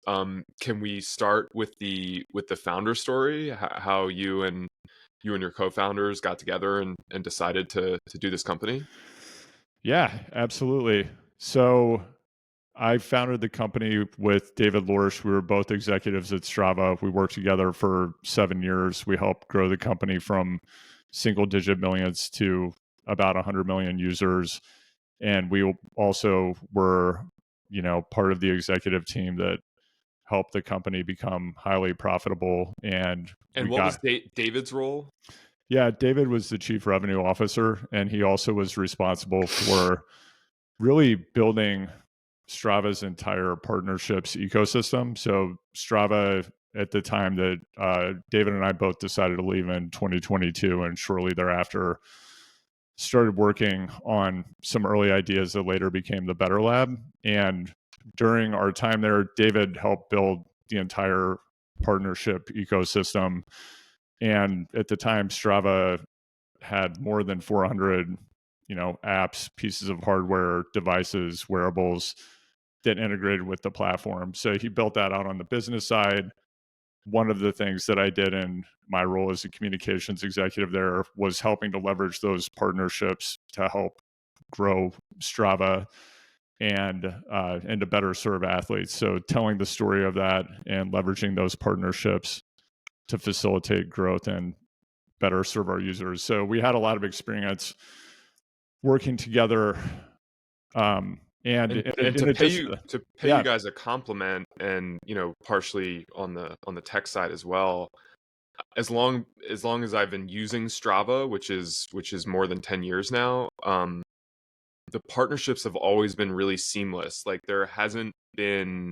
Can we start with the founder story? How you and your co-founders got together and decided to do this company? Yeah, absolutely. So I founded the company with David Lorsch. We were both executives at Strava. We worked together for 7 years. We helped grow the company from single digit millions to about 100 million users. And we also were, part of the executive team that helped the company become highly profitable. And And we what was got, David's role? yeah, David was the chief revenue officer, and he also was responsible for really building Strava's entire partnerships ecosystem. So Strava, at the time that David and I both decided to leave in 2022, and shortly thereafter started working on some early ideas that later became the Better Lab. And during our time there, David helped build the entire partnership ecosystem. And at the time, Strava had more than 400 apps, pieces of hardware, devices, wearables that integrated with the platform. So he built that out on the business side. One of the things that I did in my role as a communications executive there was helping to leverage those partnerships to help grow Strava and to better serve athletes. So telling the story of that and leveraging those partnerships to facilitate growth and better serve our users. So we had a lot of experience working together. And To pay you yeah, guys a compliment, and partially on the tech side as well. As long as I've been using Strava, which is more than 10 years now, the partnerships have always been really seamless. Like, there hasn't been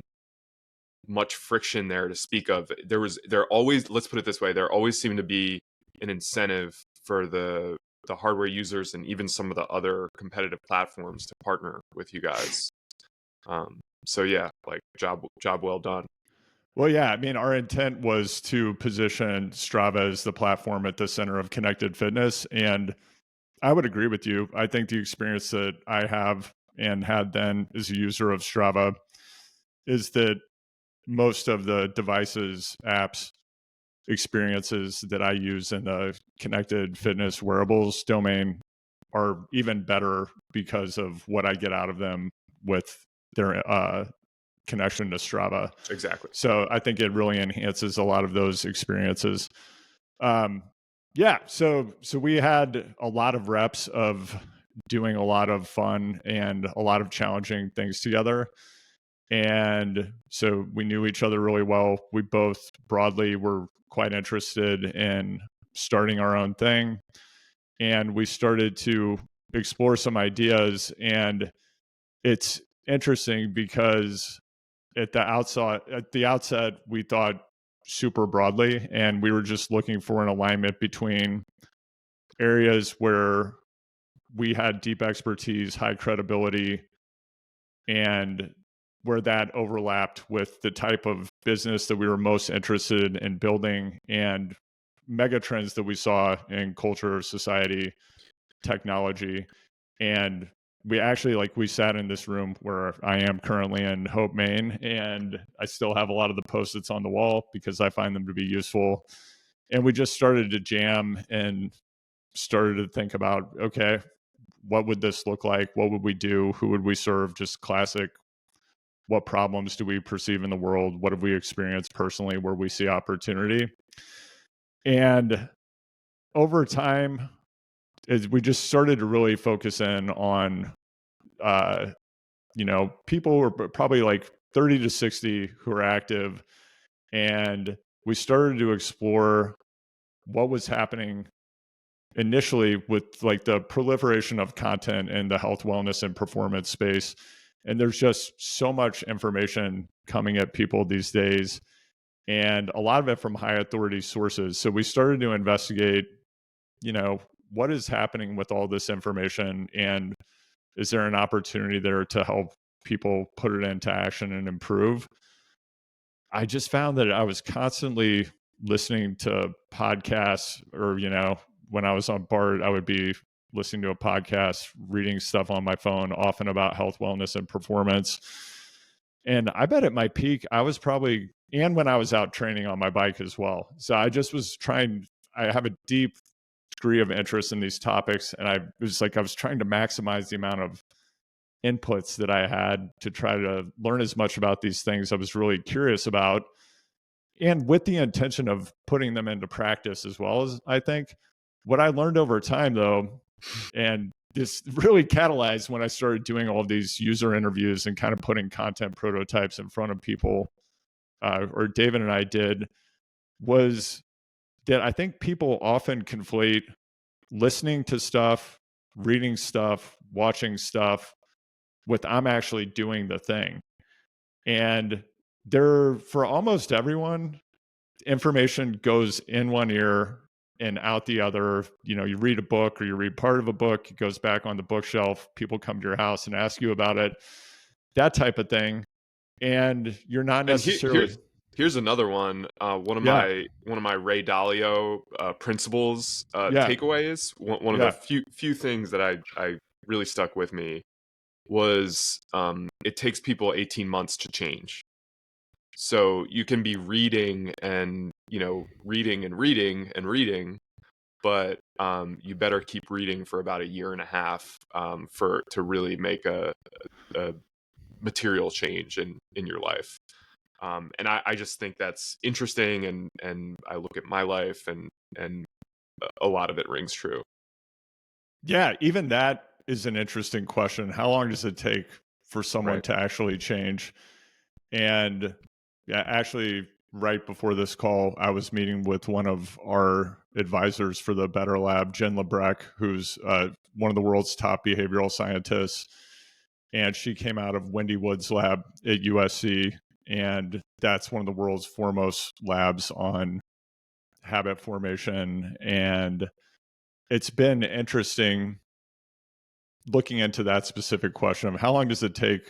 much friction there to speak of. There always, let's put it this way, there always seemed to be an incentive for the hardware users and even some of the other competitive platforms to partner with you guys. So yeah, like, job well done. well, yeah, I mean, our intent was to position Strava as the platform at the center of connected fitness. And I would agree with you. I think the experience that I have and had then as a user of Strava is that most of the devices, apps, experiences that I use in the connected fitness wearables domain are even better because of what I get out of them with their connection to Strava. Exactly. So I think it really enhances a lot of those experiences. Yeah, so we had a lot of reps of doing a lot of fun and a lot of challenging things together. And so we knew each other really well. We both broadly were quite interested in starting our own thing. And we started to explore some ideas. And it's interesting because at the outset, we thought super broadly, and we were just looking for an alignment between areas where we had deep expertise, high credibility, and where that overlapped with the type of business that we were most interested in building and mega trends that we saw in culture, society, technology. And we actually, we sat in this room where I am currently in Hope, Maine, and I still have a lot of the Post-its on the wall because I find them to be useful. And we just started to jam and started to think about, okay, what would this look like? What would we do? Who would we serve? Just classic. What problems do we perceive in the world? What have we experienced personally where we see opportunity? And over time, we just started to really focus in on, people who are probably like 30 to 60 who are active. And we started to explore what was happening initially with the proliferation of content in the health, wellness, and performance space. And there's just so much information coming at people these days, and a lot of it from high authority sources. So we started to investigate, what is happening with all this information, and is there an opportunity there to help people put it into action and improve? I just found that I was constantly listening to podcasts, or, when I was on BART, I would be listening to a podcast, reading stuff on my phone, often about health, wellness, and performance. And I bet at my peak, I was probably, and when I was out training on my bike as well. So I just was trying, I have a deep degree of interest in these topics. And I was like, I was trying to maximize the amount of inputs that I had to try to learn as much about these things I was really curious about. And with the intention of putting them into practice as well. As I think what I learned over time, though, and this really catalyzed when I started doing all of these user interviews and kind of putting content prototypes in front of people, or David and I did, was that I think people often conflate listening to stuff, reading stuff, watching stuff with I'm actually doing the thing. And there, for almost everyone, information goes in one ear and out the other. You know, you read a book or you read part of a book, it goes back on the bookshelf. People come to your house and ask you about it, that type of thing. And you're not necessarily. Here's another one. One of my Ray Dalio principles takeaways. One of the few things that I really stuck with me was it takes people 18 months to change. So you can be reading and reading, but you better keep reading for about a year and a half to really make a material change in your life. And I just think that's interesting, and I look at my life and a lot of it rings true. Yeah, even that is an interesting question. How long does it take for someone to actually change? And yeah, actually, right before this call, I was meeting with one of our advisors for the Better Lab, Jen Lebrecq, who's one of the world's top behavioral scientists. And she came out of Wendy Wood's lab at USC. And that's one of the world's foremost labs on habit formation. And it's been interesting looking into that specific question of how long does it take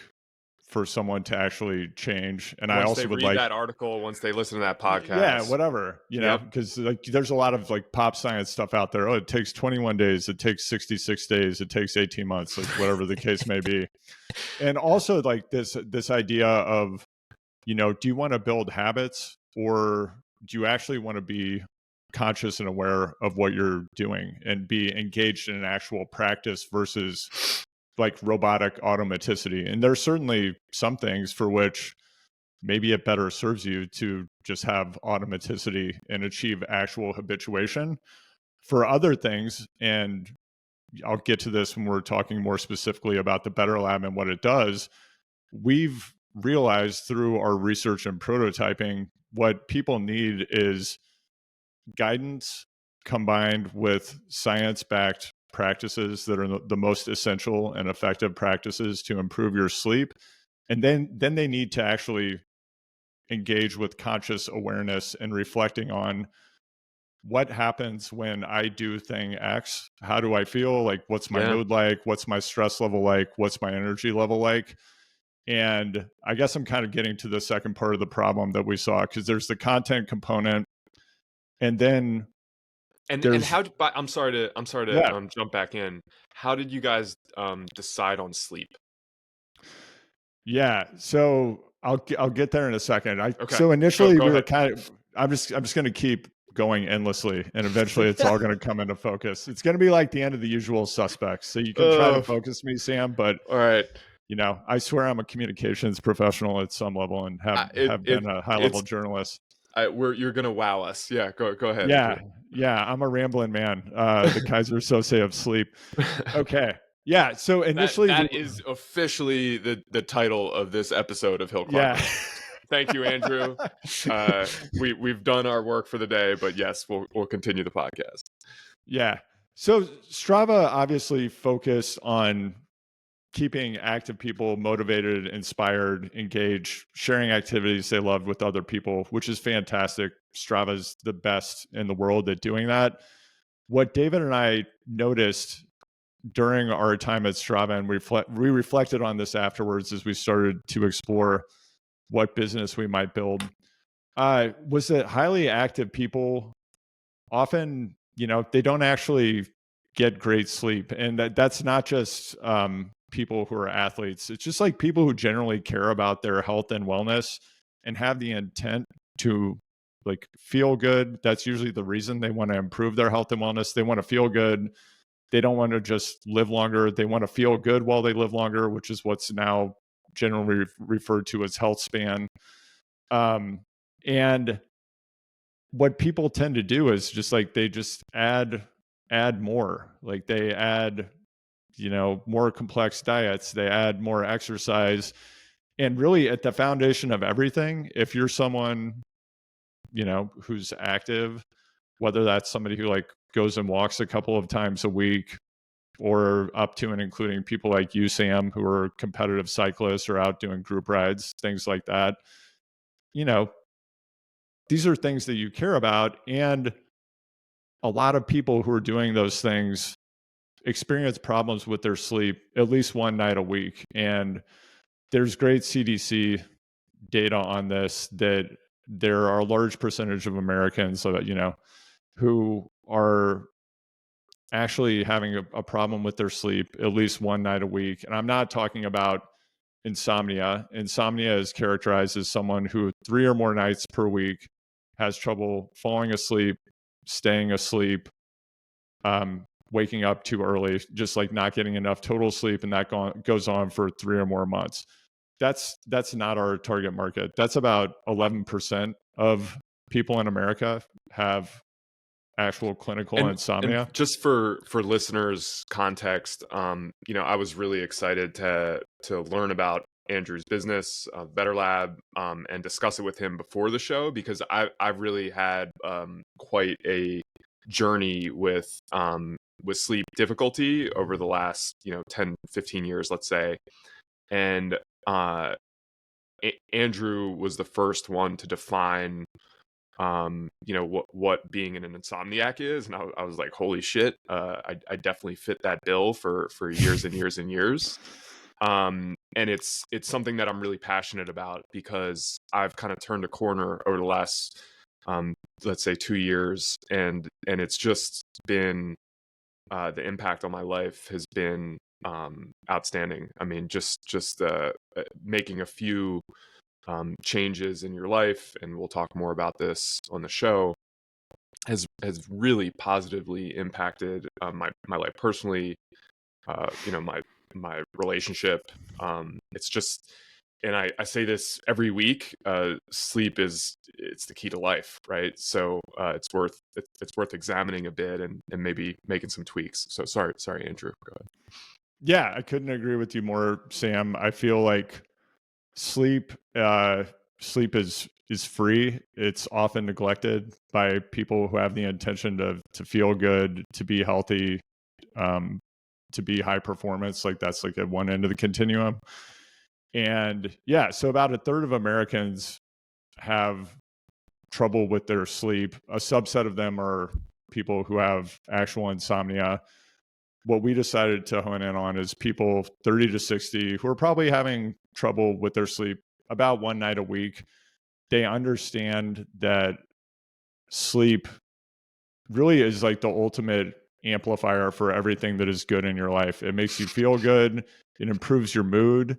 for someone to actually change. And once I also they would read like that article, once they listen to that podcast, yeah, whatever, you know, because like there's a lot of like pop science stuff out there. Oh, it takes 21 days, it takes 66 days, it takes 18 months, like whatever the case may be. And also like this idea of, you know, do you want to build habits, or do you actually want to be conscious and aware of what you're doing and be engaged in an actual practice versus like robotic automaticity? And there's certainly some things for which maybe it better serves you to just have automaticity and achieve actual habituation. For other things, and I'll get to this when we're talking more specifically about the Better Lab and what it does, we've realized through our research and prototyping, what people need is guidance combined with science-backed practices that are the most essential and effective practices to improve your sleep. And then they need to actually engage with conscious awareness and reflecting on what happens when I do thing X. How do I feel? Like, what's my mood like? What's my stress level like? What's my energy level like? And I guess I'm kind of getting to the second part of the problem that we saw, because there's the content component, and then and how? I'm sorry to jump back in. How did you guys decide on sleep? Yeah, so I'll get there in a second. So initially we were kind of, I'm just going to keep going endlessly, and eventually it's all going to come into focus. It's going to be like the end of The Usual Suspects. So you can try to focus me, Sam, but all right. You know, I swear I'm a communications professional at some level and have been a high level journalist. You're gonna wow us. Yeah, go ahead. Yeah, I'm a rambling man. The Kaiser Söze of sleep. Okay. Yeah. So initially, that is officially the title of this episode of Hill Climber. Yeah. Thank you, Andrew. We've done our work for the day, but yes, we'll continue the podcast. Yeah. So Strava obviously focused on keeping active people motivated, inspired, engaged, sharing activities they loved with other people, which is fantastic. Strava's the best in the world at doing that. What David and I noticed during our time at Strava, and we reflected on this afterwards as we started to explore what business we might build, was that highly active people often, you know, they don't actually get great sleep. And that's not just people who are athletes. It's just like people who generally care about their health and wellness and have the intent to like feel good. That's usually the reason they want to improve their health and wellness. They want to feel good. They don't want to just live longer. They want to feel good while they live longer, which is what's now generally referred to as health span. And what people tend to do is just like they just add more. Like they add, more complex diets. They add more exercise. And really at the foundation of everything, if you're someone, who's active, whether that's somebody who like goes and walks a couple of times a week, or up to and including people like you, Sam, who are competitive cyclists or out doing group rides, things like that. These are things that you care about. And a lot of people who are doing those things experience problems with their sleep at least one night a week. And there's great CDC data on this, that there are a large percentage of Americans, who are actually having a problem with their sleep at least one night a week. And I'm not talking about insomnia. Insomnia is characterized as someone who 3 or more nights per week has trouble falling asleep, staying asleep, waking up too early, just like not getting enough total sleep. And that goes on for 3 or more months. That's not our target market. That's about 11% of people in America have actual clinical insomnia. And just for listeners' context, I was really excited to learn about Andrew's business, Better Lab, and discuss it with him before the show, because I've really had quite a journey with sleep difficulty over the last 10, 15 years, let's say. And Andrew was the first one to define what being an insomniac is, and I was like, holy shit, I definitely fit that bill for years and years and years. And it's something that I'm really passionate about, because I've kind of turned a corner over the last let's say 2 years, and it's just been the impact on my life has been outstanding. I mean, just making a few changes in your life, and we'll talk more about this on the show, has really positively impacted my life personally, my relationship. It's just, and I say this every week, sleep it's the key to life, right? So it's worth examining a bit and maybe making some tweaks. So sorry Andrew, go ahead. Yeah, I couldn't agree with you more, Sam. I feel like sleep is free. It's often neglected by people who have the intention to feel good, to be healthy, to be high performance. Like that's like at one end of the continuum. And yeah, so about a third of Americans have trouble with their sleep. A subset of them are people who have actual insomnia. What we decided to hone in on is people 30 to 60 who are probably having trouble with their sleep about one night a week. They understand that sleep really is like the ultimate amplifier for everything that is good in your life. It makes you feel good. It improves your mood.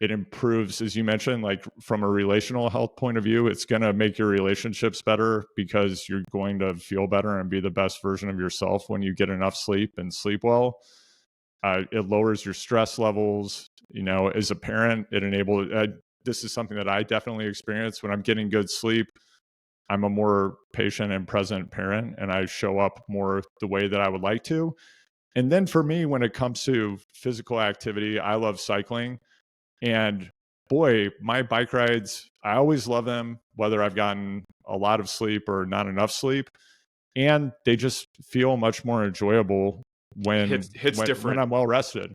It improves, as you mentioned, like from a relational health point of view, it's going to make your relationships better, because you're going to feel better and be the best version of yourself when you get enough sleep and sleep well. It lowers your stress levels. As a parent, it enables, this is something that I definitely experience when I'm getting good sleep. I'm a more patient and present parent, and I show up more the way that I would like to. And then for me, when it comes to physical activity, I love cycling. And boy, my bike rides, I always love them, whether I've gotten a lot of sleep or not enough sleep. And they just feel much more enjoyable when I'm well rested.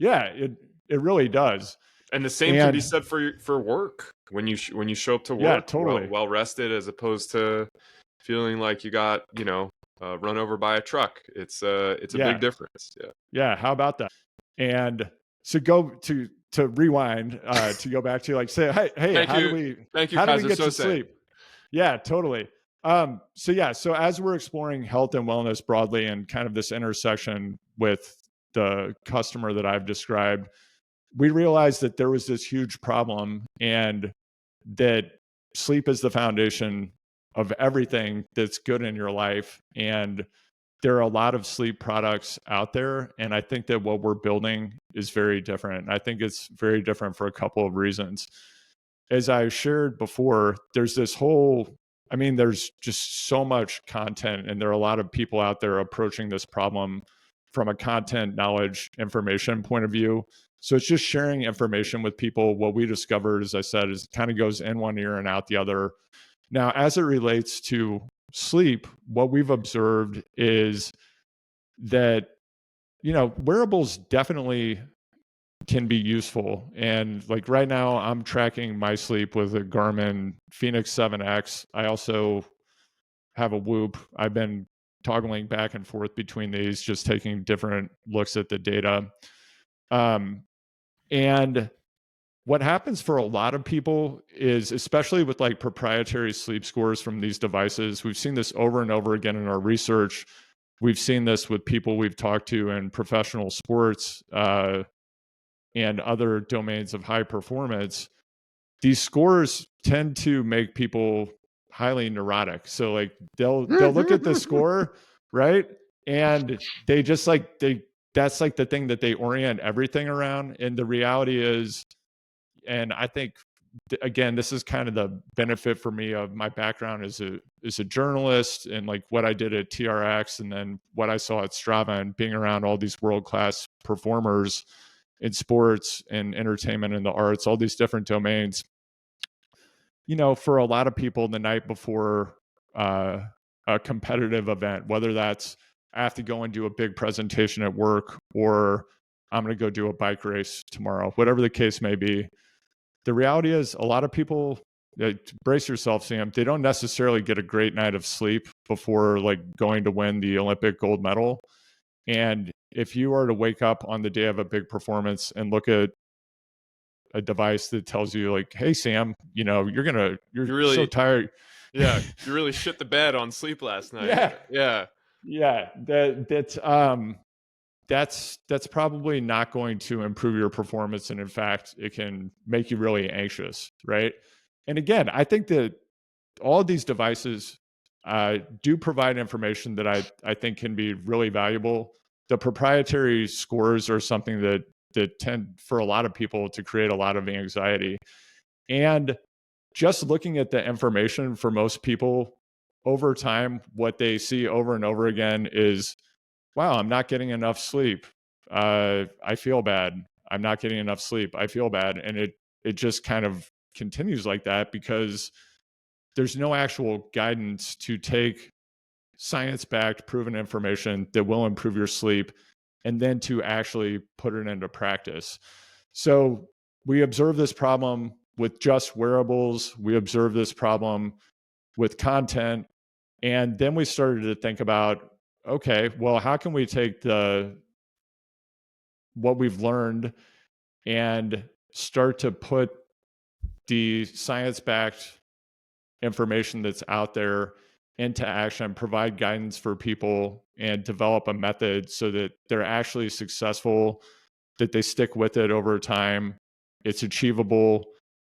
Yeah, it really does. And the same can be said for work. When you show up to work, yeah, totally, well rested, as opposed to feeling like you got run over by a truck. It's a big difference. Yeah. How about that? And so go to rewind, to go back to like say, hey, how do we get Söze. to sleep? Yeah, totally. So as we're exploring health and wellness broadly, and kind of this intersection with the customer that I've described, we realized that there was this huge problem, and that sleep is the foundation of everything that's good in your life. And there are a lot of sleep products out there. And I think that what we're building is very different. I think it's very different for a couple of reasons. As I shared before, there's there's just so much content, and there are a lot of people out there approaching this problem from a content, knowledge, information point of view. So it's just sharing information with people. What we discovered, as I said, is it kind of goes in one ear and out the other. Now, as it relates to sleep, what we've observed is that, wearables definitely can be useful. And like right now, I'm tracking my sleep with a Garmin Fenix 7X. I also have a Whoop. I've been toggling back and forth between these, just taking different looks at the data. And what happens for a lot of people is, especially with like proprietary sleep scores from these devices, we've seen this over and over again in our research. We've seen this with people we've talked to in professional sports and other domains of high performance. These scores tend to make people highly neurotic. So like they'll look at the score, right? And they just that's like the thing that they orient everything around. And the reality is, and I think again, this is kind of the benefit for me of my background as a journalist, and like what I did at TRX, and then what I saw at Strava, and being around all these world-class performers in sports and entertainment and the arts, all these different domains. For a lot of people, the night before a competitive event, whether that's I have to go and do a big presentation at work, or I'm going to go do a bike race tomorrow, whatever the case may be, the reality is a lot of people, brace yourself, Sam, they don't necessarily get a great night of sleep before like going to win the Olympic gold medal. And if you are to wake up on the day of a big performance and look at a device that tells you like, hey, Sam, you're really so tired. Yeah, you really shit the bed on sleep last night. Yeah. That's probably not going to improve your performance. And in fact, it can make you really anxious, right? And again, I think that all of these devices do provide information that I think can be really valuable. The proprietary scores are something that tend for a lot of people to create a lot of anxiety. And just looking at the information, for most people over time, what they see over and over again is, wow, I'm not getting enough sleep. I feel bad. I'm not getting enough sleep. I feel bad. And it just kind of continues like that, because there's no actual guidance to take science-backed, proven information that will improve your sleep and then to actually put it into practice. So we observe this problem with just wearables. We observe this problem with content. And then we started to think about, okay, well, how can we take what we've learned and start to put the science-backed information that's out there into action, provide guidance for people, and develop a method so that they're actually successful, that they stick with it over time. It's achievable.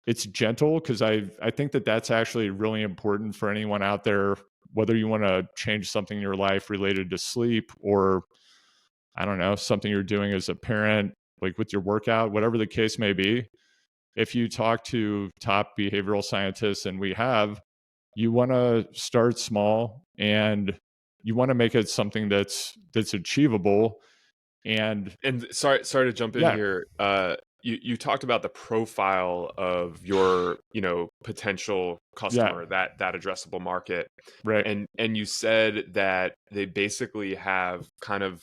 It's gentle, because I think that that's actually really important for anyone out there, whether you want to change something in your life related to sleep, or I don't know, something you're doing as a parent, like with your workout, whatever the case may be. If you talk to top behavioral scientists, and we have, you want to start small, and you want to make it something that's achievable. And sorry to jump in here. You talked about the profile of your potential customer, that addressable market, right? And you said that they basically have kind of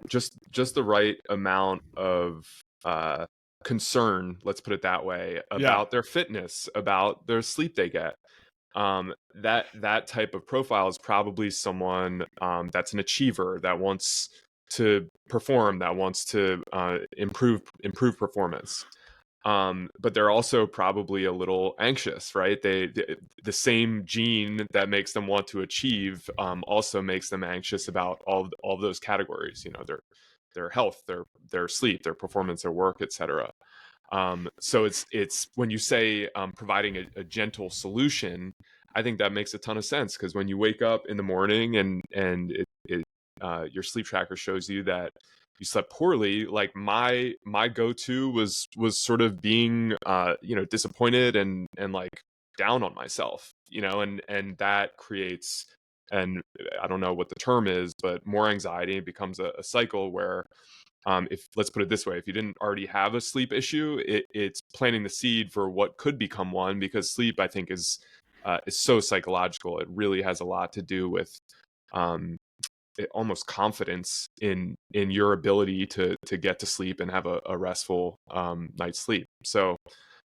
just the right amount of concern, let's put it that way, about their fitness, about their sleep they get. That type of profile is probably someone that's an achiever, that wants to perform, that wants to improve performance. But they're also probably a little anxious, right? The same gene that makes them want to achieve also makes them anxious about all of those categories. their health, their sleep, their performance, their work, etc. So it's when you say providing a gentle solution, I think that makes a ton of sense, because when you wake up in the morning and your sleep tracker shows you that you slept poorly, like my go-to was sort of being disappointed and like down on myself, and that creates, and I don't know what the term is, but more anxiety. It becomes a cycle where, if let's put it this way, if you didn't already have a sleep issue, it's planting the seed for what could become one, because sleep, I think, is so psychological. It really has a lot to do with almost confidence in your ability to get to sleep and have a restful night's sleep. So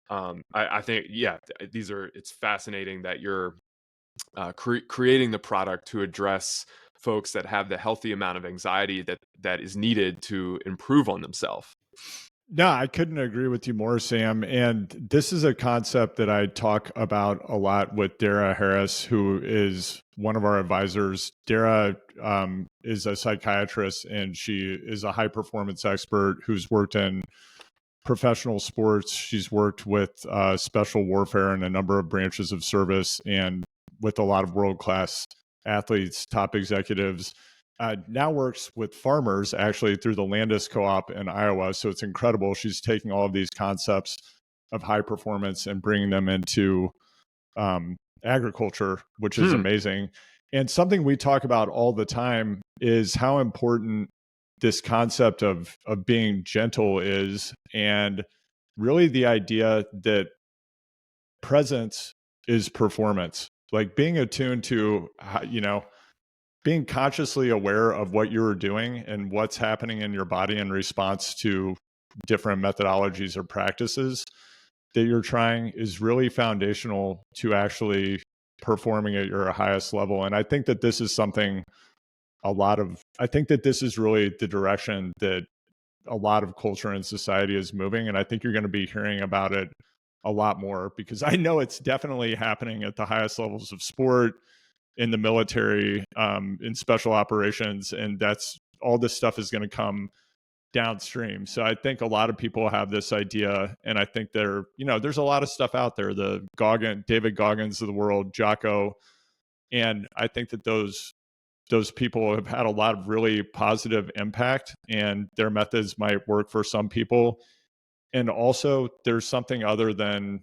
I think, yeah, it's fascinating that you're creating the product to address folks that have the healthy amount of anxiety that is needed to improve on themselves. No, I couldn't agree with you more, Sam. And this is a concept that I talk about a lot with Dara Harris, who is one of our advisors. Dara is a psychiatrist, and she is a high performance expert who's worked in professional sports. She's worked with special warfare and a number of branches of service, and with a lot of world-class athletes, top executives. Now works with farmers actually through the Landis Co-op in Iowa. So it's incredible. She's taking all of these concepts of high performance and bringing them into agriculture, which is amazing. And something we talk about all the time is how important this concept of being gentle is, and really the idea that presence is performance. Like being attuned to, being consciously aware of what you're doing and what's happening in your body in response to different methodologies or practices that you're trying is really foundational to actually performing at your highest level. And I think that this is something I think that this is really the direction that a lot of culture and society is moving. And I think you're going to be hearing about it a lot more, because I know it's definitely happening at the highest levels of sport, in the military, in special operations, and that's all this stuff is going to come downstream. So I think a lot of people have this idea, and I think there's a lot of stuff out there, the David Goggins of the world, Jocko, and I think that those people have had a lot of really positive impact, and their methods might work for some people. And also there's something other than,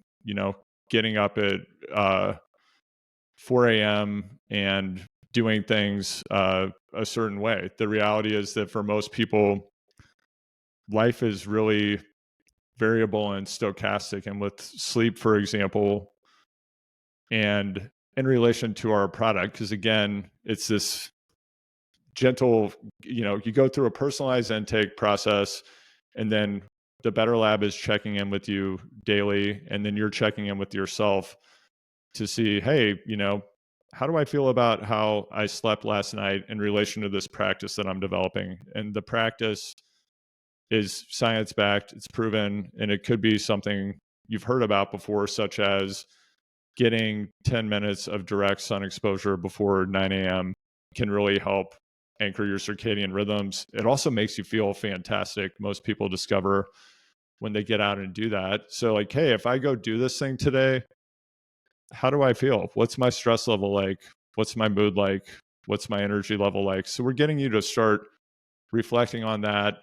getting up at 4 a.m. and doing things a certain way. The reality is that for most people, life is really variable and stochastic. And with sleep, for example, and in relation to our product, because again, it's this gentle, you go through a personalized intake process, and then the Better Lab is checking in with you daily, and then you're checking in with yourself to see, hey, how do I feel about how I slept last night in relation to this practice that I'm developing? And the practice is science backed, it's proven, and it could be something you've heard about before, such as getting 10 minutes of direct sun exposure before 9 a.m. can really help anchor your circadian rhythms. It also makes you feel fantastic. Most people discover when they get out and do that. So like, hey, if I go do this thing today, how do I feel? What's my stress level like? What's my mood like? What's my energy level like? So we're getting you to start reflecting on that,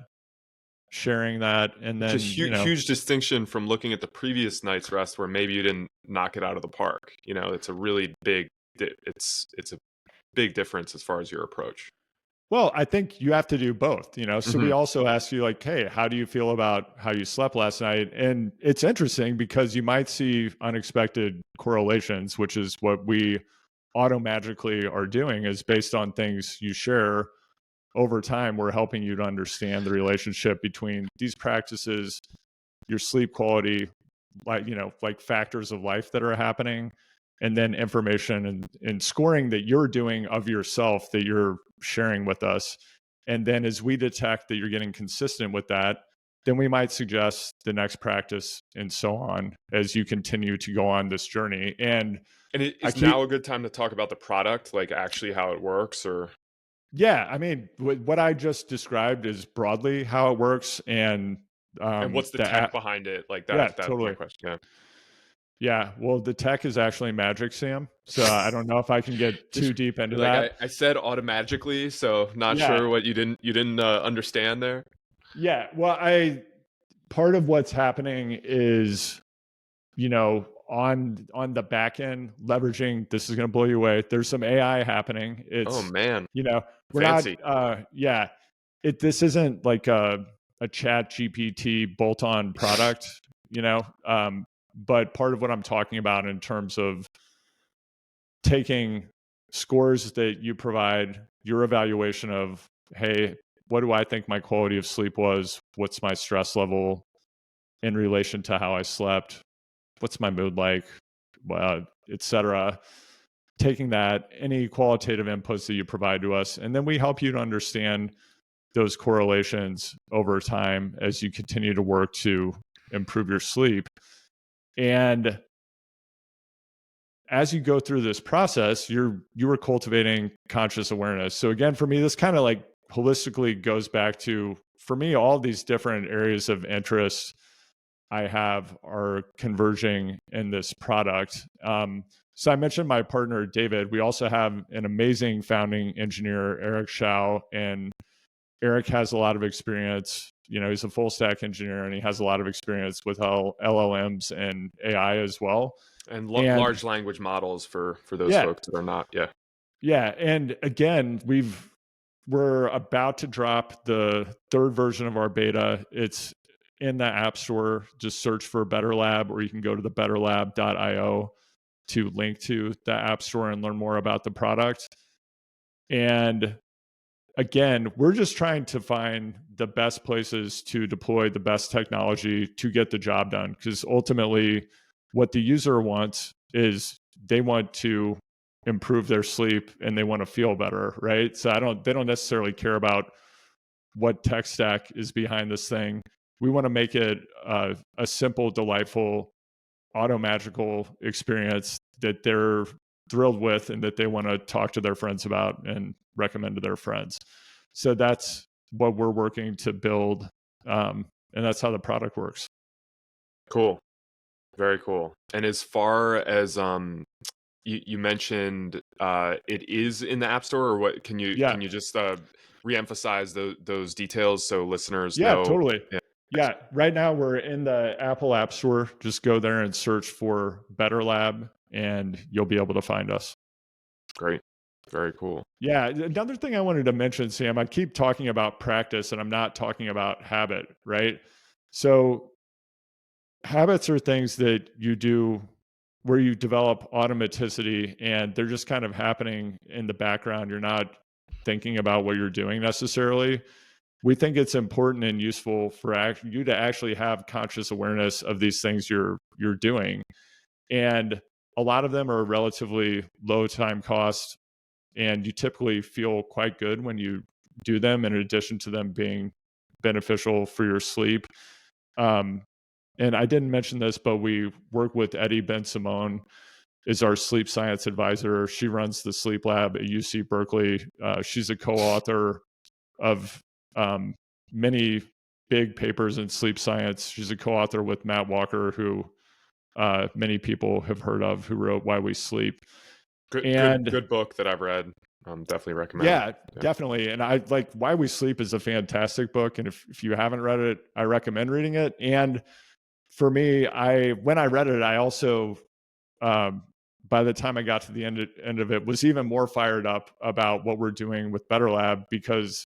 sharing that, and then It's a huge distinction from looking at the previous night's rest where maybe you didn't knock it out of the park. It's a really big, it's a big difference as far as your approach. Well, I think you have to do both, So Mm-hmm. we also ask you like, hey, how do you feel about how you slept last night? And it's interesting because you might see unexpected correlations, which is what we auto-magically are doing, is based on things you share over time. We're helping you to understand the relationship between these practices, your sleep quality, like factors of life that are happening, and then information and scoring that you're doing of yourself that you're sharing with us. And then as we detect that you're getting consistent with that, then we might suggest the next practice and so on as you continue to go on this journey. And it's now a good time to talk about the product, like actually how it works, or? Yeah, I mean, what I just described is broadly how it works, and And what's the the tech app. behind it? Like Yeah, that's my totally. question. Yeah, well, the tech is actually magic, Sam. So I don't know if I can get too Just deep into like that. I said automatically, so not Yeah, sure what you didn't understand there. yeah. Well, I part of what's happening is, on the back end, leveraging, this is going to blow you away. There's some AI happening. Oh It's, man, we're not, fancy. yeah, this isn't like a chat GPT bolt on product, but part of what I'm talking about in terms of taking scores that you provide, your evaluation of, hey, what do I think my quality of sleep was? What's my stress level in relation to how I slept? What's my mood like? Etc. Taking that, any qualitative inputs that you provide to us, and then we help you to understand those correlations over time as you continue to work to improve your sleep. And as you go through this process, you are cultivating conscious awareness. So again, for me, this kind of like holistically goes back to, for me, all these different areas of interest I have are converging in this product. So I mentioned my partner David. We also have an amazing founding engineer, Eric Shao, and Eric has a lot of experience. He's a full stack engineer, and he has a lot of experience with LLMs and AI as well. And And large language models for those yeah, folks that are not. Yeah, yeah, and again, we're about to drop the third version of our beta. It's in the App Store. Just search for Better Lab, or you can go to the betterlab.io to link to the App Store and learn more about the product. And again, we're just trying to find the best places to deploy the best technology to get the job done. Because ultimately, what the user wants is they want to improve their sleep and they want to feel better, right? So they don't necessarily care about what tech stack is behind this thing. We want to make it a simple, delightful, auto magical experience that they're thrilled with and that they want to talk to their friends about and recommend to their friends. So that's what we're working to build. And that's how the product works. cool, very cool. And as far as you mentioned it is in the App Store, or what? Can you Yeah. can you just reemphasize those details so listeners Yeah, know? totally. Yeah, Yeah. Right now we're in the Apple App Store. Just go there and search for Better Lab and you'll be able to find us. great, very cool. Yeah. Another thing I wanted to mention, Sam, I keep talking about practice and I'm not talking about habit, right? So habits are things that you do where you develop automaticity and they're just kind of happening in the background. You're not thinking about what you're doing necessarily. We think it's important and useful for you to actually have conscious awareness of these things you're doing. And a lot of them are relatively low time cost and you typically feel quite good when you do them, in addition to them being beneficial for your sleep. Um, and I didn't mention this, but we work with Eddie Ben Simone, is our sleep science advisor. She runs the sleep lab at UC Berkeley. She's a co-author of um, many big papers in sleep science. She's a co-author with Matt Walker, who many people have heard of, who wrote Why We Sleep. And Good book that I've read. Definitely recommend. yeah, Yeah, definitely. And I like Why We Sleep is a fantastic book. And if you haven't read it, I recommend reading it. And for me, when I read it, I also um, by the time I got to the end of it, was even more fired up about what we're doing with Better Lab, because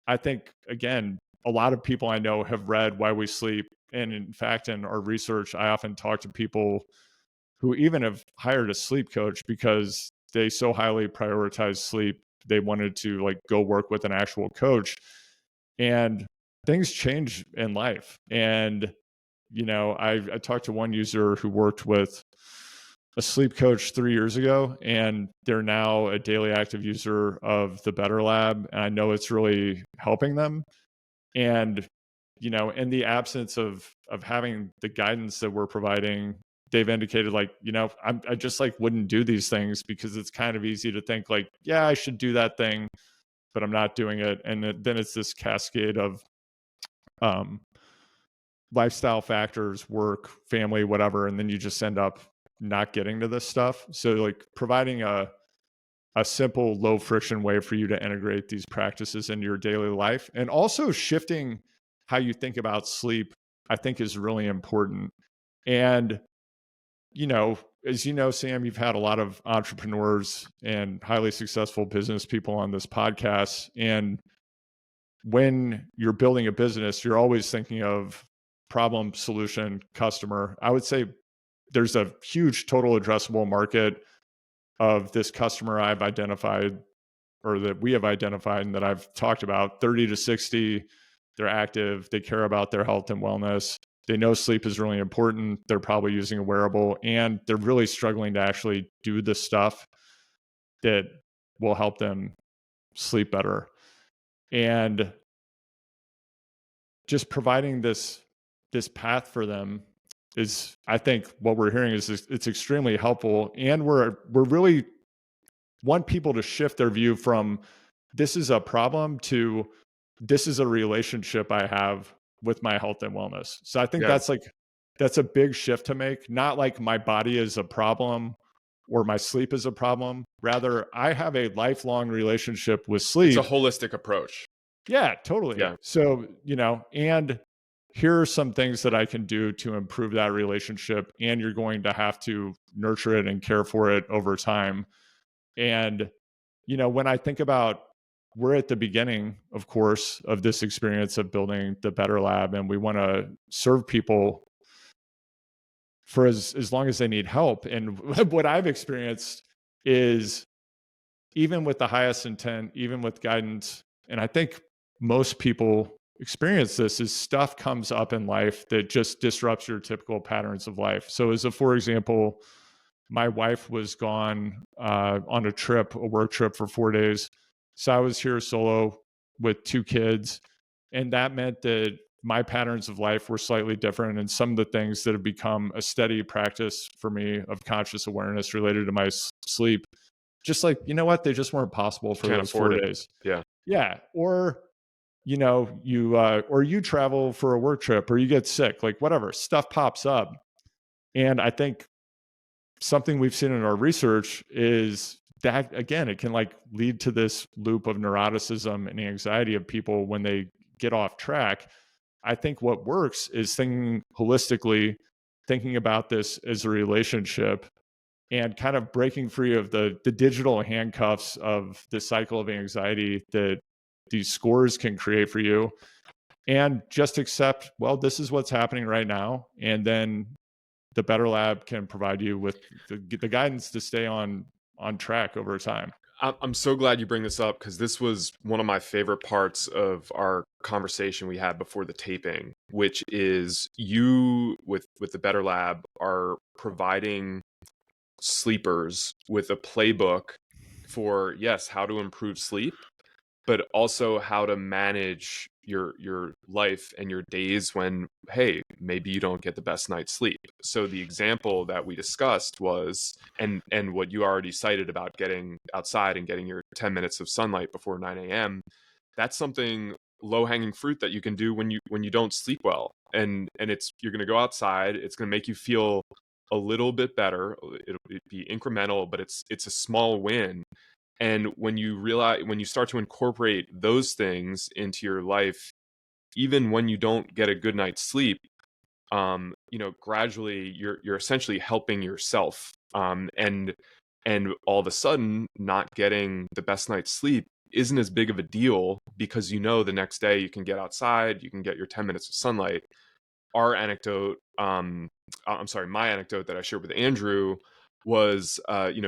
I think, again, a lot of people I know have read Why We Sleep. And in fact, in our research, I often talk to people who even have hired a sleep coach because they so highly prioritize sleep. They wanted to like go work with an actual coach, and things change in life. And, I talked to one user who worked with a sleep coach 3 years ago, and they're now a daily active user of the Better Lab. And I know it's really helping them. And, in the absence of having the guidance that we're providing, they've indicated like, I just like wouldn't do these things because it's kind of easy to think like, yeah, I should do that thing. but I'm not doing it. And then it's this cascade of um, lifestyle factors, work, family, whatever. And then you just end up not getting to this stuff. So like providing a simple, low friction way for you to integrate these practices into your daily life, and also shifting how you think about sleep, I think is really important. And, as you know, Sam, you've had a lot of entrepreneurs and highly successful business people on this podcast. And when you're building a business, you're always thinking of problem, solution, customer. I would say there's a huge total addressable market of this customer I've identified, or that we have identified and that I've talked about, 30 to 60, they're active, they care about their health and wellness. They know sleep is really important. They're probably using a wearable, and they're really struggling to actually do the stuff that will help them sleep better. And just providing this path for them is, I think what we're hearing is it's extremely helpful. And we're really want people to shift their view from this is a problem to this is a relationship I have with my health and wellness. So I think that's a big shift to make. Not like my body is a problem or my sleep is a problem. Rather, I have a lifelong relationship with sleep. It's a holistic approach. Yeah, totally. Yeah. So, and here are some things that I can do to improve that relationship. And you're going to have to nurture it and care for it over time. And, when I think about, we're at the beginning, of course, of this experience of building the Better Lab, and we want to serve people for as long as they need help. And what I've experienced is, even with the highest intent, even with guidance, and I think most people experience this, is stuff comes up in life that just disrupts your typical patterns of life. So for example, my wife was gone on a work trip for 4 days. So I was here solo with 2 kids. And that meant that my patterns of life were slightly different. And some of the things that have become a steady practice for me of conscious awareness related to my sleep, just like, they just weren't possible for those 4 days. Yeah. Yeah. Or, you travel for a work trip, or you get sick, like whatever, stuff pops up. And I think something we've seen in our research is that, again, it can lead to this loop of neuroticism and anxiety of people when they get off track. I think what works is thinking holistically, thinking about this as a relationship, and kind of breaking free of the digital handcuffs of the cycle of anxiety that these scores can create for you, and just accept, well, this is what's happening right now. And then the Better Lab can provide you with the guidance to stay on track over time. I'm so glad you bring this up, because this was one of my favorite parts of our conversation we had before the taping, which is you with the Better Lab are providing sleepers with a playbook for, yes, how to improve sleep, but also how to manage your life and your days when, hey, maybe you don't get the best night's sleep. So the example that we discussed was, and what you already cited about getting outside and getting your 10 minutes of sunlight before 9 a.m., that's something low-hanging fruit that you can do when you don't sleep well. And you're going to go outside, it's going to make you feel a little bit better. It'll be incremental, but it's a small win. And when you start to incorporate those things into your life, even when you don't get a good night's sleep, gradually you're essentially helping yourself. And all of a sudden, not getting the best night's sleep isn't as big of a deal, because the next day you can get outside, you can get your 10 minutes of sunlight. My anecdote that I shared with Andrew was,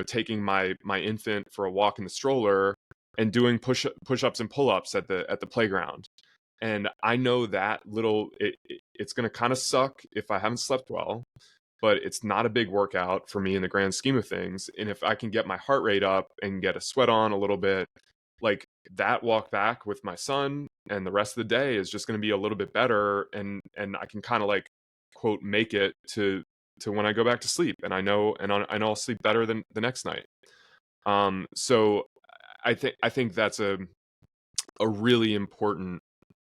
taking my infant for a walk in the stroller and doing push-ups and pull-ups at the playground. And I know that it's going to kind of suck if I haven't slept well, but it's not a big workout for me in the grand scheme of things. And if I can get my heart rate up and get a sweat on a little bit, like that walk back with my son and the rest of the day is just going to be a little bit better. And I can kind of quote, make it to when I go back to sleep, and I know I'll sleep better than the next night. So I think that's a really important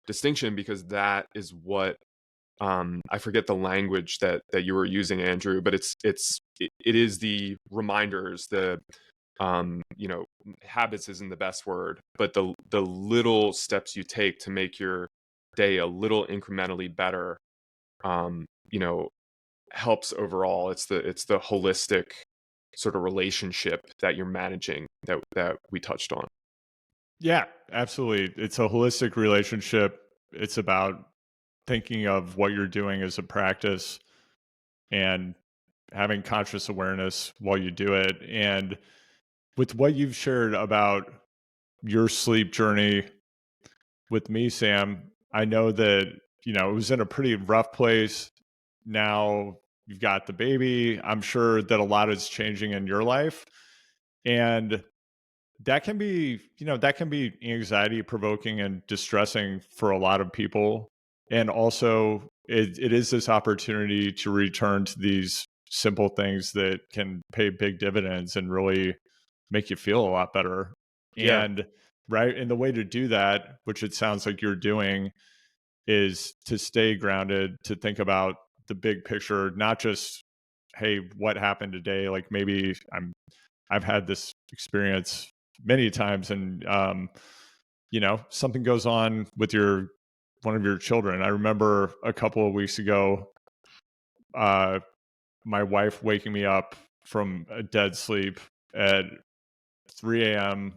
distinction, because that is what, I forget the language that you were using, Andrew, but it is the reminders, the habits isn't the best word, but the little steps you take to make your day a little incrementally better, um, you know, helps overall. It's the holistic sort of relationship that you're managing that we touched on. Yeah, absolutely. It's a holistic relationship. It's about thinking of what you're doing as a practice and having conscious awareness while you do it. And with what you've shared about your sleep journey with me, Sam, I know that, it was in a pretty rough place. Now you've got the baby. I'm sure that a lot is changing in your life. And that can be anxiety provoking and distressing for a lot of people. And also it is this opportunity to return to these simple things that can pay big dividends and really make you feel a lot better. Yeah, And right. And the way to do that, which it sounds like you're doing, is to stay grounded, to think about the big picture, not just, hey, what happened today? Like maybe I've had this experience many times, and something goes on with one of your children. I remember a couple of weeks ago, uh, my wife waking me up from a dead sleep at 3 a.m.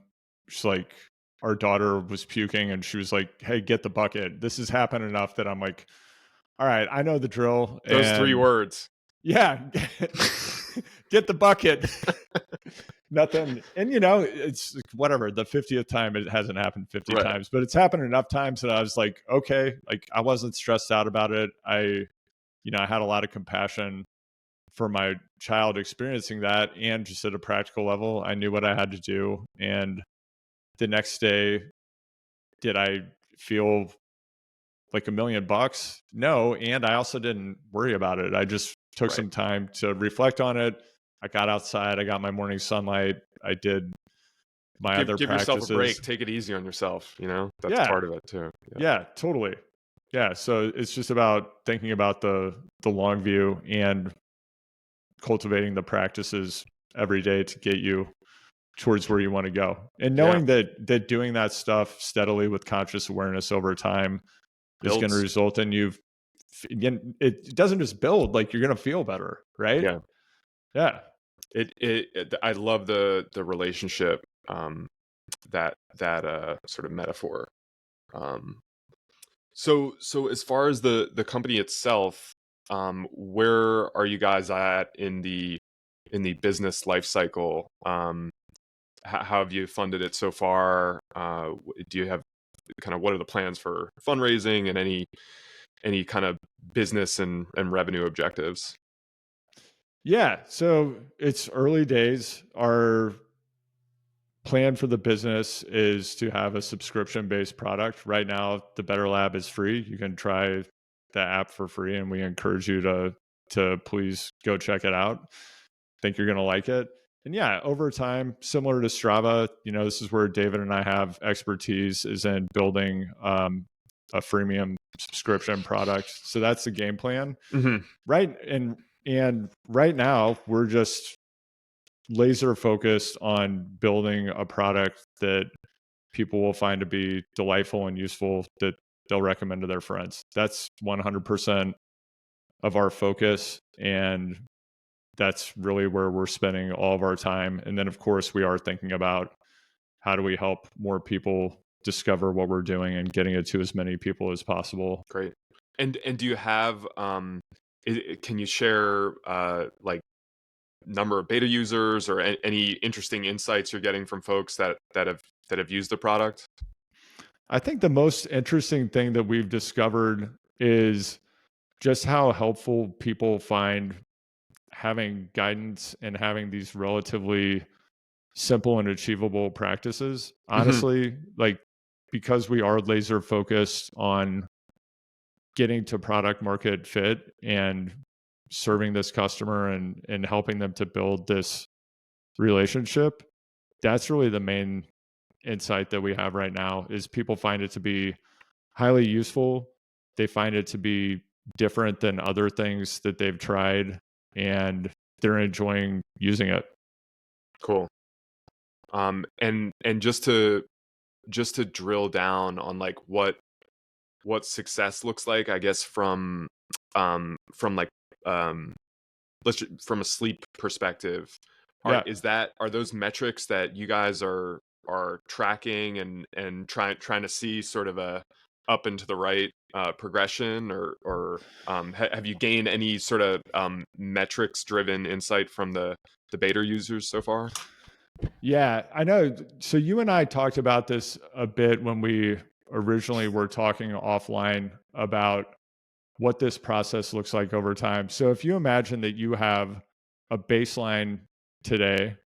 She's like, our daughter was puking, and she was like, "Hey, get the bucket." This has happened enough that I'm like, "All right, I know the drill." those three And words. yeah, get the bucket. Nothing. And it's like, whatever. The 50th time, it hasn't happened 50 Right. times, but it's happened enough times that I was like, okay, like I wasn't stressed out about it. I had a lot of compassion for my child experiencing that, and just at a practical level, I knew what I had to do. And the next day, did I feel like $1,000,000? No. And I also didn't worry about it. I just took Right. some time to reflect on it. I got outside, I got my morning sunlight, I did my other Give yourself a practices. break. Take it easy on yourself. That's Yeah. part of it too. Yeah. Yeah, totally. Yeah, so it's just about thinking about the long view and cultivating the practices every day to get you towards where you want to go. And Yeah. knowing that doing that stuff steadily with conscious awareness over time is going to Builds. result in you, again, it doesn't just build, like you're going to feel better, right? Yeah. Yeah. I love the relationship, that sort of metaphor. Um, so as far as the company itself, where are you guys at in the business life cycle? How have you funded it so far? Do you have kind of, what are the plans for fundraising and any kind of business and revenue objectives? Yeah, so it's early days. Our plan for the business is to have a subscription based product. Right now, the Better Lab is free. You can try the app for free, and we encourage you to please go check it out. Think you're going to like it. And yeah, over time, similar to Strava, this is where David and I have expertise, is in building a freemium subscription product. So that's the game plan, Hmm. right? And right now, we're just laser focused on building a product that people will find to be delightful and useful, that they'll recommend to their friends. That's 100% of our focus. And that's really where we're spending all of our time. And then, of course, we are thinking about how do we help more people discover what we're doing and getting it to as many people as possible. Great. And do you have, can you share, like, number of beta users, or any interesting insights you're getting from folks that have used the product? I think the most interesting thing that we've discovered is just how helpful people find having guidance and having these relatively simple and achievable practices. Hmm. Honestly, like, because we are laser focused on getting to product market fit and serving this customer and helping them to build this relationship, that's really the main insight that we have right now is people find it to be highly useful. They find it to be different than other things that they've tried, and they're enjoying using it. Cool. And just to drill down on like what success looks like, I guess from um from a sleep perspective, Yeah. are those metrics that you guys are tracking and trying to see sort of a up and to the right progression, or have you gained any sort of metrics driven insight from the beta users so far? Yeah, I know. So you and I talked about this a bit when we originally were talking offline about what this process looks like over time. So if you imagine that you have a baseline today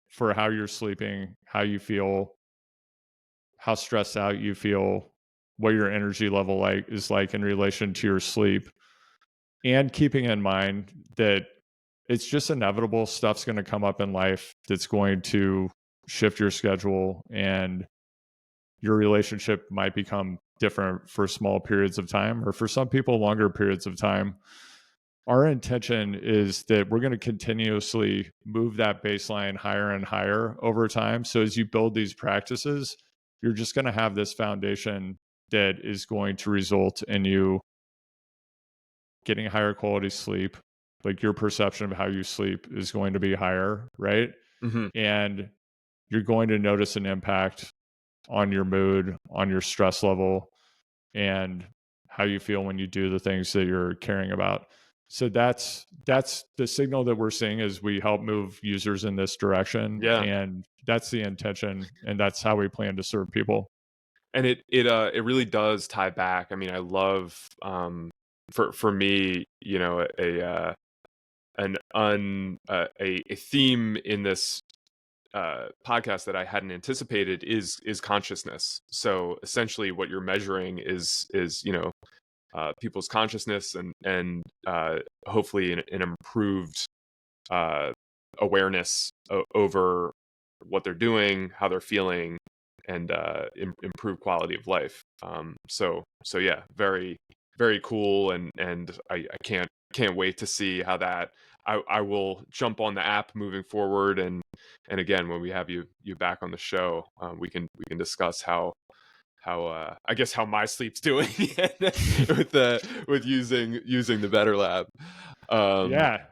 for how you're sleeping, how you feel, how stressed out you feel, what your energy level is like in relation to your sleep, and keeping in mind that it's just inevitable stuff's going to come up in life that's going to shift your schedule, and your relationship might become different for small periods of time, or for some people longer periods of time. Our intention is that we're going to continuously move that baseline higher and higher over time. So as you build these practices, you're just going to have this foundation that is going to result in you getting higher quality sleep. Like, your perception of how you sleep is going to be higher, right? Hmm. And you're going to notice an impact on your mood, on your stress level, and how you feel when you do the things that you're caring about. So that's the signal that we're seeing as we help move users in this direction, Yeah. and that's the intention, and that's how we plan to serve people. And it really does tie back. I mean, I love for me, a theme in this podcast that I hadn't anticipated is consciousness. So essentially, what you're measuring is people's consciousness and hopefully an improved uh, awareness over what they're doing, how they're feeling, and improve quality of life. So yeah, very very cool, and I can't wait to see how that. I will jump on the app moving forward, and again, when we have you back on the show, we can discuss how I guess how my sleep's doing with using the Better Lab. Um, Yeah.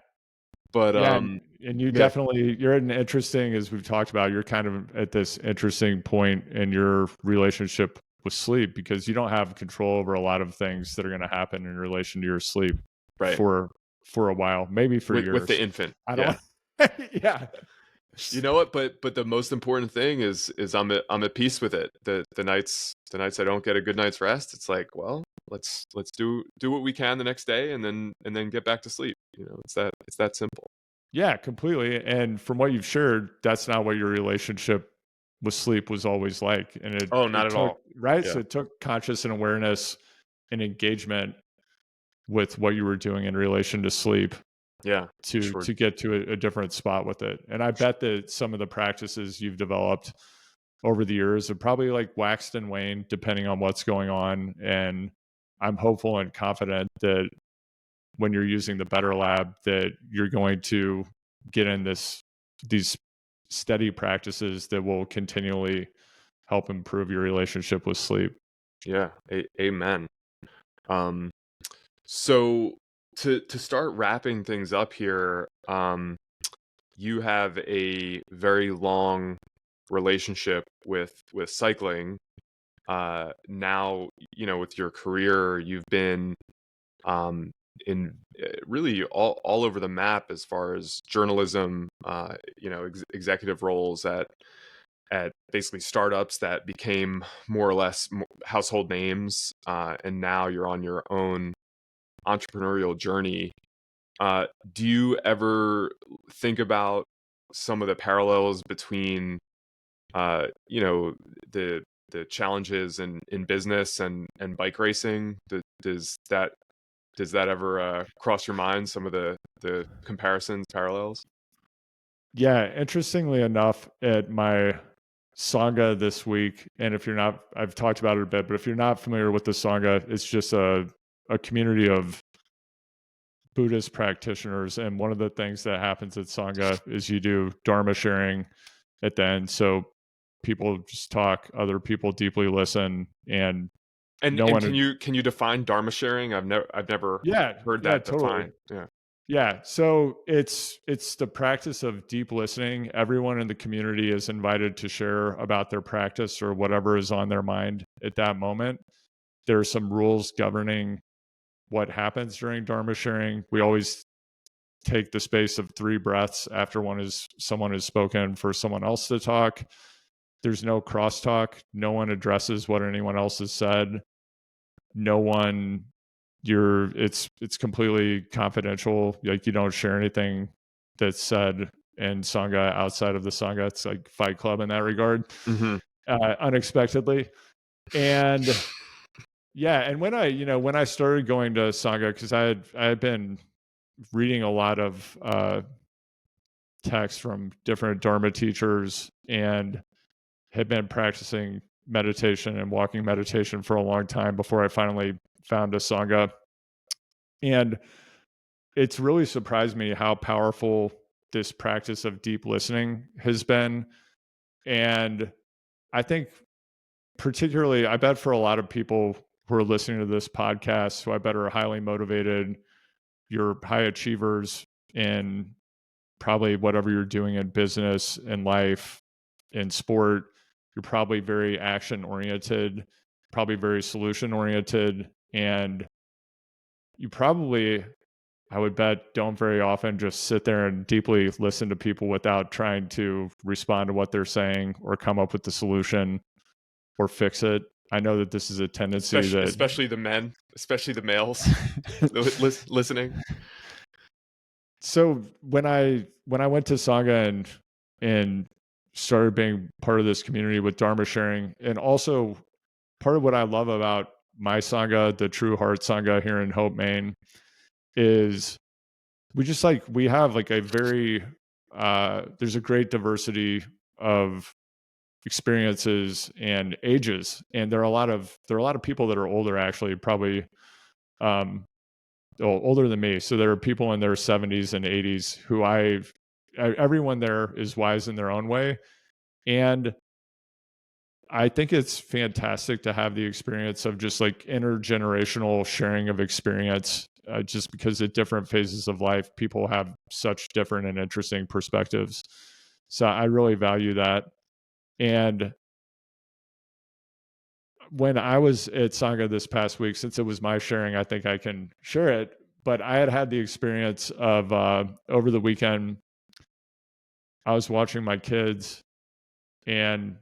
but Yeah, and you yeah, definitely, you're at an interesting, as we've talked about, you're kind of at this interesting point in your relationship with sleep, because you don't have control over a lot of things that are going to happen in relation to your sleep right, for a while, maybe for with the years. infant, I don't yeah. yeah. You know what? But the most important thing is I'm at peace with it. The nights I don't get a good night's rest, it's like, well, let's do what we can the next day, and then get back to sleep. It's that simple. Yeah, completely. And from what you've shared, that's not what your relationship with sleep was always like. And Oh, not it at took, all. right? Yeah, So it took conscious and awareness and engagement with what you were doing in relation to sleep yeah, for to sure. get to a different spot with it. And I bet that some of the practices you've developed over the years have probably like waxed and waned depending on what's going on. And I'm hopeful and confident that when you're using the Better Lab, that you're going to get in these steady practices that will continually help improve your relationship with sleep. Yeah, amen. Um, so to start wrapping things up here, you have a very long relationship with cycling. Now, with your career, you've been in really all over the map as far as journalism, executive roles at basically startups that became more or less household names, and now you're on your own entrepreneurial journey. Do you ever think about some of the parallels between the challenges in business and bike racing? Does that ever cross your mind? Some of the comparisons, parallels? Yeah, interestingly enough, at my Sangha this week. And if you're not, I've talked about it a bit, but if you're not familiar with the Sangha, it's just a community of Buddhist practitioners. And one of the things that happens at Sangha is you do Dharma sharing at the end. So people just talk, other people deeply listen, and no And one. can you define Dharma sharing? I've never heard Yeah, that totally. defined. Yeah. Yeah, so it's the practice of deep listening. Everyone in the community is invited to share about their practice or whatever is on their mind at that moment. There are some rules governing what happens during Dharma sharing. We always take the space of 3 breaths after someone has spoken for someone else to talk. There's no crosstalk. No one addresses what anyone else has said. No one it's completely confidential. Like, you don't share anything that's said in Sangha outside of the Sangha. It's like Fight Club in that regard, unexpectedly. And yeah, and when I started going to Sangha, because I had been reading a lot of texts from different Dharma teachers and had been practicing meditation and walking meditation for a long time before I finally found a Sangha. And it's really surprised me how powerful this practice of deep listening has been. And I think, particularly, I bet for a lot of people who are listening to this podcast, who I bet are highly motivated, you're high achievers in probably whatever you're doing in business, in life, in sport. You're probably very action oriented, probably very solution oriented, and you probably, I would bet, don't very often just sit there and deeply listen to people without trying to respond to what they're saying or come up with the solution or fix it. I know that this is a tendency especially the men, especially the males listening. So when I went to Sangha and started being part of this community with Dharma sharing, and also part of what I love about my Sangha, the True Heart Sangha here in Hope, Maine, is we have like a very there's a great diversity of experiences and ages, and there are a lot of people that are older, actually, probably older than me. So there are people in their 70s and 80s who everyone there is wise in their own way. And I think it's fantastic to have the experience of just like intergenerational sharing of experience, just because at different phases of life, people have such different and interesting perspectives. So I really value that. And when I was at Sangha this past week, since it was my sharing, I think I can share it. But I had the experience of over the weekend, I was watching my kids, and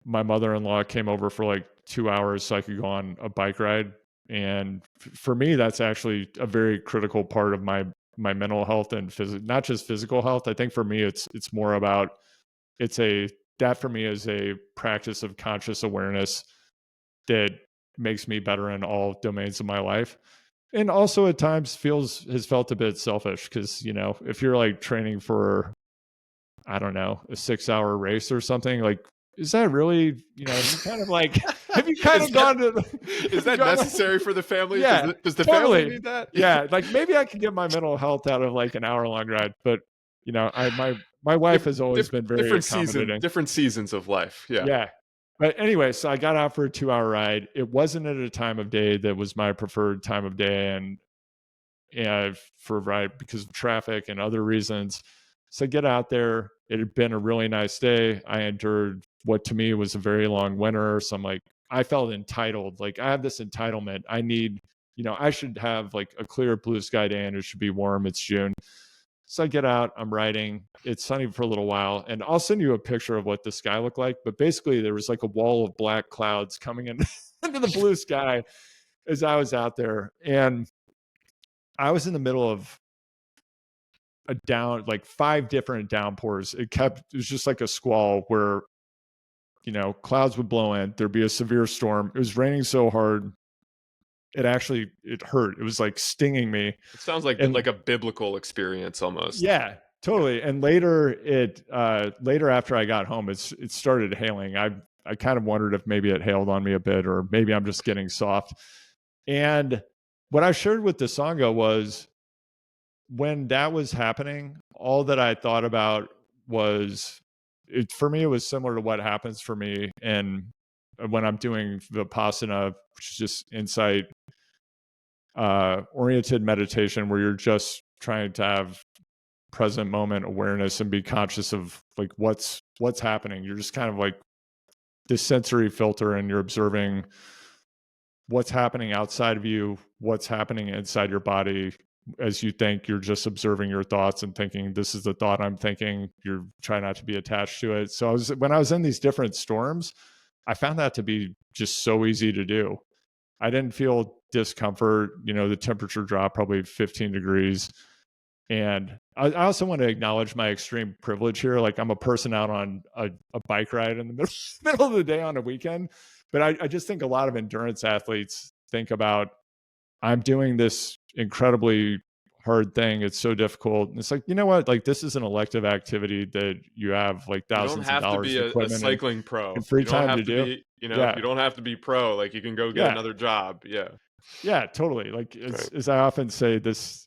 my mother-in-law came over for like 2 hours so I could go on a bike ride. And for me, that's actually a very critical part of my mental health and not just physical health. I think for me, it's more about, that for me is a practice of conscious awareness that makes me better in all domains of my life. And also at times has felt a bit selfish, because, if you're like training for, I don't know, a 6-hour race or something, like, is that really, you kind of like, have you kind of gone to, is that necessary for the family? Yeah, does the totally. family need that? Yeah. Like, maybe I could get my mental health out of like an hour-long ride, but my wife has always been very accommodating. Different seasons of life. Yeah. Yeah. But anyway, so I got out for a 2-hour ride. It wasn't at a time of day that was my preferred time of day, and for ride because of traffic and other reasons. So I get out there. It had been a really nice day. I endured what to me was a very long winter. So I'm like, I felt entitled. Like, I have this entitlement. I need, I should have like a clear blue sky day, and it should be warm. It's June. So I get out, I'm riding. It's sunny for a little while, and I'll send you a picture of what the sky looked like. But basically, there was like a wall of black clouds coming in into the blue sky as I was out there. And I was in the middle of like 5 different downpours. It was just like a squall where, clouds would blow in. There'd be a severe storm. It was raining so hard. It hurt. It was like stinging me. It sounds like a biblical experience almost. Yeah, Totally. And later after I got home, it started hailing. I kind of wondered if maybe it hailed on me a bit, or maybe I'm just getting soft. And what I shared with the Sangha was, when that was happening, all that I thought about was, for me, it was similar to what happens for me and when I'm doing Vipassana, which is just insight oriented meditation, where you're just trying to have present moment awareness and be conscious of like what's happening. You're just kind of like this sensory filter, and you're observing what's happening outside of you, what's happening inside your body. As you think, you're just observing your thoughts and thinking, this is the thought I'm thinking. You're trying not to be attached to it. So when I was in these different storms, I found that to be just so easy to do. I didn't feel discomfort. The temperature dropped probably 15 degrees. And I also want to acknowledge my extreme privilege here. Like, I'm a person out on a bike ride in the middle of the day on a weekend. But I just think a lot of endurance athletes think about, I'm doing this incredibly hard thing. It's so difficult. And it's like, you know what? Like, this is an elective activity that you have like thousands of dollars of a equipment cycling pro. and free You don't time have to to do. be, you Yeah. don't have to be pro. Like, you can go get another job. Yeah. Yeah, totally. Like, Right. as I often say,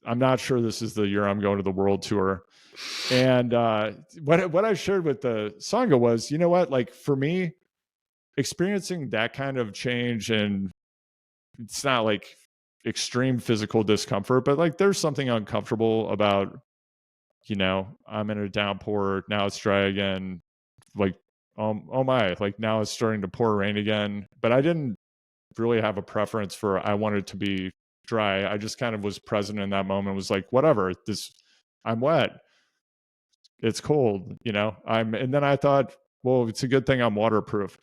I'm not sure this is the year I'm going to the world tour. And what I shared with the Sangha was, you know what? Like, for me, experiencing that kind of change, and it's not like extreme physical discomfort, but like there's something uncomfortable about, I'm in a downpour, now it's dry again. Like, oh my, like now it's starting to pour rain again. But I didn't really have a preference for, I wanted to be dry. I just kind of was present in that moment, was like, whatever, I'm wet, it's cold, and then I thought, well, it's a good thing I'm waterproof.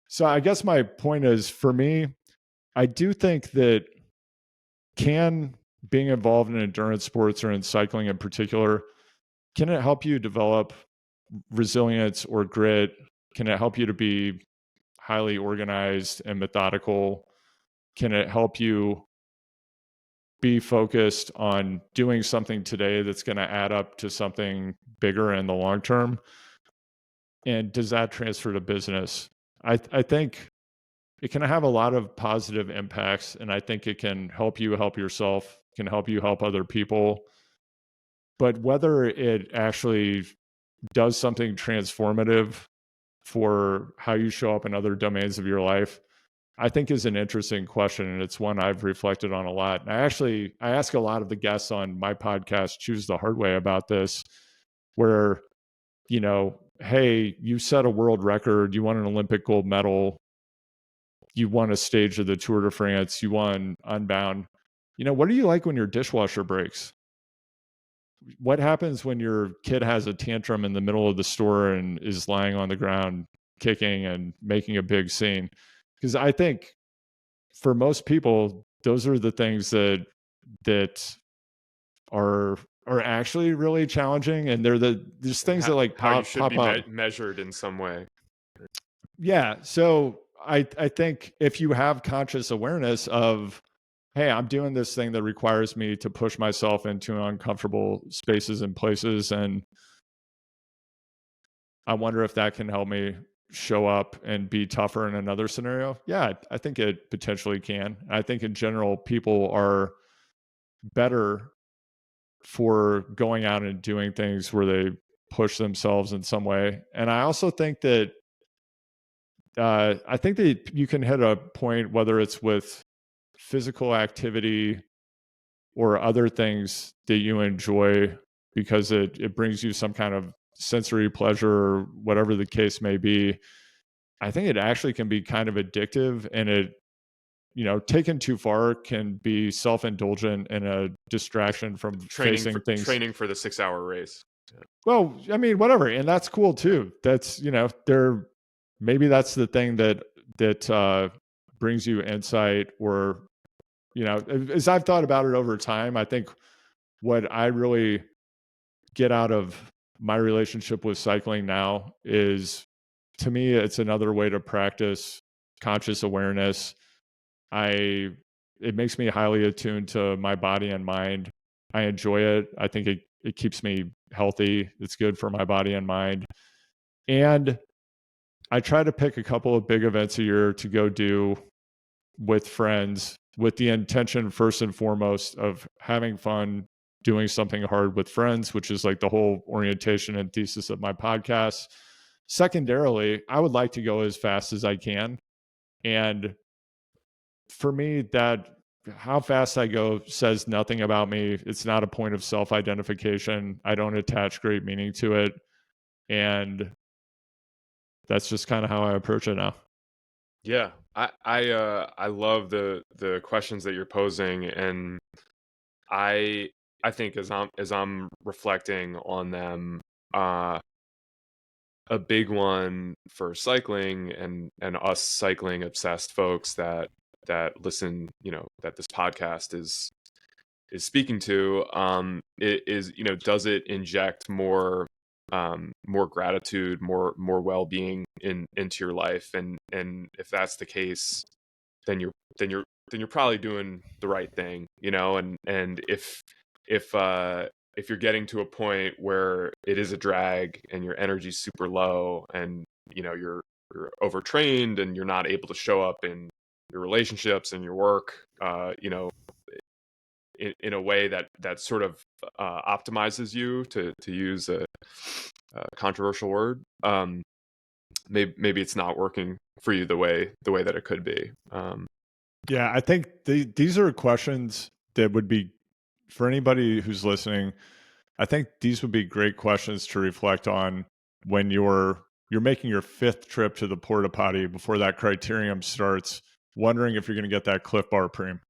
So I guess my point is, for me, I do think that being involved in endurance sports, or in cycling in particular, can it help you develop resilience or grit? Can it help you to be highly organized and methodical? Can it help you be focused on doing something today that's going to add up to something bigger in the long term? And does that transfer to business? I think it can have a lot of positive impacts, and I think it can help you help yourself, can help you help other people. But whether it actually does something transformative for how you show up in other domains of your life, I think is an interesting question. And it's one I've reflected on a lot. And I ask a lot of the guests on my podcast, Choose the Hard Way, about this, where, hey, you set a world record, you won an Olympic gold medal, you won a stage of the Tour de France, you won Unbound. What are you like when your dishwasher breaks? What happens when your kid has a tantrum in the middle of the store and is lying on the ground kicking and making a big scene? Because I think for most people, those are the things that are actually really challenging, and there's things that like how you should pop be up. measured in some way. Yeah. So I think if you have conscious awareness of, hey, I'm doing this thing that requires me to push myself into uncomfortable spaces and places, and I wonder if that can help me show up and be tougher in another scenario. Yeah, I think it potentially can. I think in general, people are better for going out and doing things where they push themselves in some way. And I also think that you can hit a point, whether it's with physical activity or other things that you enjoy, because it brings you some kind of sensory pleasure, or whatever the case may be. I think it actually can be kind of addictive, and it, taken too far, can be self-indulgent and a distraction from facing things. Training for the 6-hour race. Well, I mean, whatever. And that's cool too. That's, maybe that's the thing that brings you insight, or, as I've thought about it over time, I think what I really get out of my relationship with cycling now is, to me, it's another way to practice conscious awareness. It makes me highly attuned to my body and mind. I enjoy it. I think it keeps me healthy. It's good for my body and mind. And I try to pick a couple of big events a year to go do with friends with the intention, first and foremost, of having fun, doing something hard with friends, which is like the whole orientation and thesis of my podcast. Secondarily, I would like to go as fast as I can. And for me, that how fast I go says nothing about me. It's not a point of self-identification. I don't attach great meaning to it. And that's just kind of how I approach it now. Yeah, I love the questions that you're posing, and I I think as I'm reflecting on them, uh, a big one for cycling and us cycling obsessed folks that listen, that this podcast is speaking to, it is, does it inject more gratitude, more well-being into your life? And if that's the case, then you're probably doing the right thing, and if you're getting to a point where it is a drag and your energy's super low, and you're overtrained and you're not able to show up in your relationships and your work, in a way that sort of optimizes you, to use a controversial word. Maybe it's not working for you the way that it could be. Yeah, I think these are questions that would be, for anybody who's listening, I think these would be great questions to reflect on when you're making your fifth trip to the porta potty before that criterium starts, wondering if you're going to get that Cliff Bar Preem.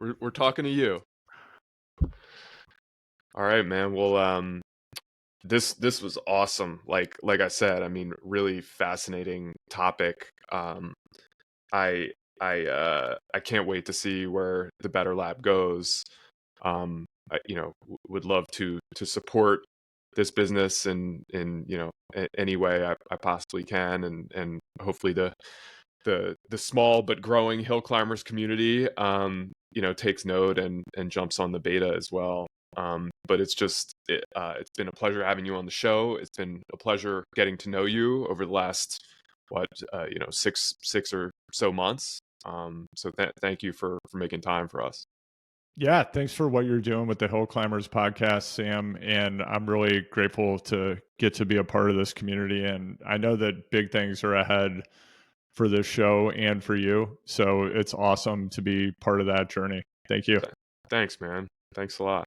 We're talking to you. All right, man. Well, this was awesome. Like I said, I mean, really fascinating topic. I I can't wait to see where the Better Lab goes. I would love to support this business in any way I possibly can, and hopefully the small but growing hill climbers community takes note and jumps on the beta as well. But it's been a pleasure having you on the show. It's been a pleasure getting to know you over the last 6 or so months. So thank you for making time for us. Yeah, thanks for what you're doing with the Hill Climbers podcast, Sam. And I'm really grateful to get to be a part of this community. And I know that big things are ahead for this show and for you. So it's awesome to be part of that journey. Thank you. Thanks, man. Thanks a lot.